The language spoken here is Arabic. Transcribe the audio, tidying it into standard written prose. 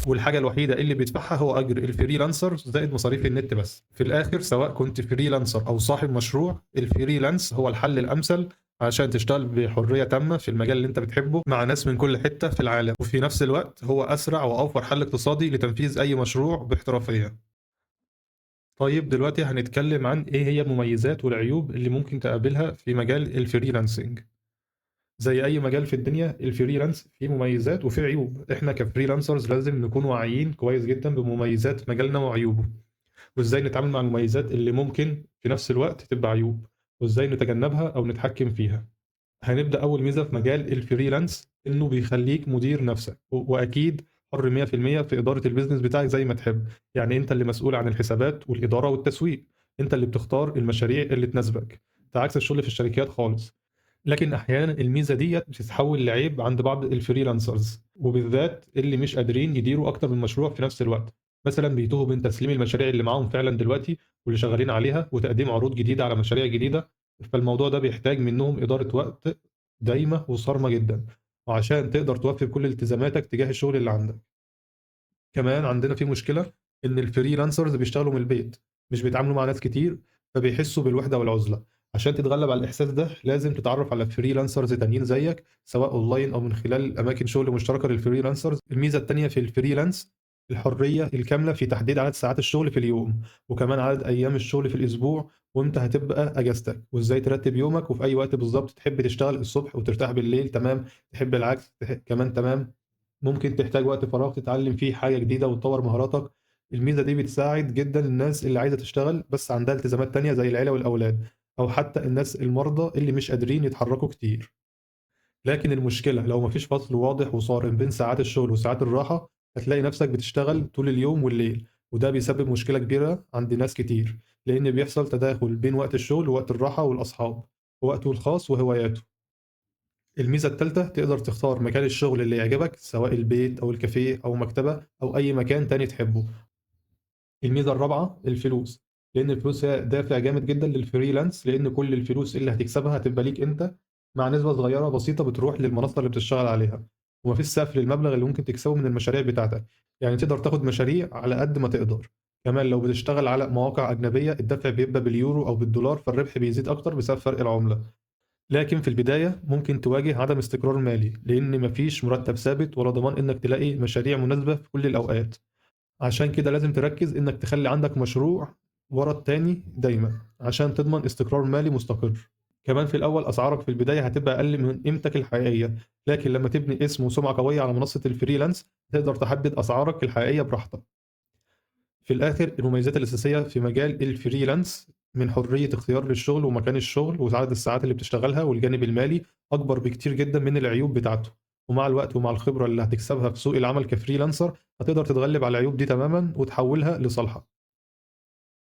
والحاجة الوحيدة اللي بيدفعها هو أجر الفريلانسر زائد مصاريف النت بس. في الآخر سواء كنت فريلانسر أو صاحب مشروع، الفريلانس هو الحل الأمثل عشان تشتغل بحرية تامة في المجال اللي أنت بتحبه مع ناس من كل حتة في العالم، وفي نفس الوقت هو أسرع وأوفر حل اقتصادي لتنفيذ أي مشروع باحترافية. طيب دلوقتي هنتكلم عن إيه هي المميزات والعيوب اللي ممكن تقابلها في مجال الفريلانسنج. زي أي مجال في الدنيا الفريلانس فيه مميزات وفيه عيوب، إحنا كفريلانسرز لازم نكون واعيين كويس جدا بمميزات مجالنا وعيوبه، وإزاي نتعامل مع المميزات اللي ممكن في نفس الوقت تبقى عيوب، وإزاي نتجنبها أو نتحكم فيها. هنبدأ أول ميزة في مجال الفريلانس إنه بيخليك مدير نفسك وأكيد حر 100% في إدارة البيزنس بتاعك زي ما تحب. يعني أنت اللي مسؤول عن الحسابات والإدارة والتسويق، أنت اللي بتختار المشاريع اللي تناسبك، ده عكس الشغل في الشركات خالص. لكن أحيانًا الميزة ديّة بتتحول لعيب عند بعض الfreelancers، وبالذات اللي مش قادرين يديروا أكتر من مشروع في نفس الوقت، مثلًا بيتوهوا بين تسليم المشاريع اللي معاهم فعلًا دلوقتي واللي شغالين عليها وتقديم عروض جديدة على مشاريع جديدة، فالموضوع ده بيحتاج منهم إدارة وقت دايمة وصارمة جدًا، وعشان تقدر توفي بكل التزاماتك تجاه الشغل اللي عندك. كمان عندنا في مشكلة إن الfreelancers بيشتغلوا من البيت، مش بيتعاملوا مع ناس كتير، فبيحسّوا بالوحدة والعُزلة. عشان تتغلّب على الإحساس ده لازم تتعرّف على freelancers تانيين زيّك، سواء أونلاين أو من خلال أماكن شغل مشتركة للfreelancers. الميزة التانية في الfreelance الحرية الكاملة في تحديد عدد ساعات الشغل في اليوم، وكمان عدد أيام الشغل في الأسبوع، وإمتى هتبقى أجازتك، وإزاي ترتّب يومك، وفي أي وقت بالضبط تحب تشتغل الصبح وترتاح بالليل تمام، تحب العكس كمان تمام. ممكن تحتاج وقت فراغ تتعلم فيه حاجة جديدة وتطور مهاراتك. الميزة دي بتساعد جدًا الناس اللي عايزة تشتغل بس عندها التزامات تانية زي العيلة والأولاد، أو حتى الناس المرضى اللي مش قادرين يتحركوا كتير. لكن المشكلة لو ما فيش فصل واضح وصارم بين ساعات الشغل وساعات الراحة، هتلاقي نفسك بتشتغل طول اليوم والليل، وده بيسبب مشكلة كبيرة عند ناس كتير، لأن بيحصل تداخل بين وقت الشغل ووقت الراحة والأصحاب، ووقته الخاص وهواياته. الميزة التالتة تقدر تختار مكان الشغل اللي يعجبك سواء البيت أو الكافيه أو مكتبة أو أي مكان تاني تحبه. الميزة الرابعة الفلوس، لأن الفلوس هي دافع جامد جدًا للفريلانس، لأن كل الفلوس اللي هتكسبها هتبقى ليك أنت، مع نسبة صغيرة بسيطة بتروح للمنصة اللي بتشتغل عليها، وما فيش سقف للمبلغ اللي ممكن تكسبه من المشاريع بتاعتك، يعني تقدر تاخد مشاريع على قد ما تقدر. كمان لو بتشتغل على مواقع أجنبية الدفع بيبقى باليورو أو بالدولار، فالربح بيزيد أكتر بسبب فرق العملة. لكن في البداية ممكن تواجه عدم استقرار مالي، لأن مفيش مرتب ثابت ولا ضمان إنك تلاقي مشاريع مناسبة في كل الأوقات. عشان كده لازم تركز إنك تخلي عندك مشروع ورا التاني دايما عشان تضمن استقرار مالي مستقر. كمان في الأول أسعارك في البداية هتبقى أقل من قيمتك الحقيقية، لكن لما تبني اسم وسمعة قوية على منصة الفريلانس تقدر تحدد أسعارك الحقيقية براحتك. في الآخر المميزات الأساسية في مجال الفريلانس من حرية اختيار للشغل ومكان الشغل وعدد الساعات اللي بتشتغلها والجانب المالي أكبر بكتير جدا من العيوب بتاعته. ومع الوقت ومع الخبرة اللي هتكسبها في سوق العمل كفريلانسر هتقدر تتغلب على العيوب دي تماما وتحولها لصالحك.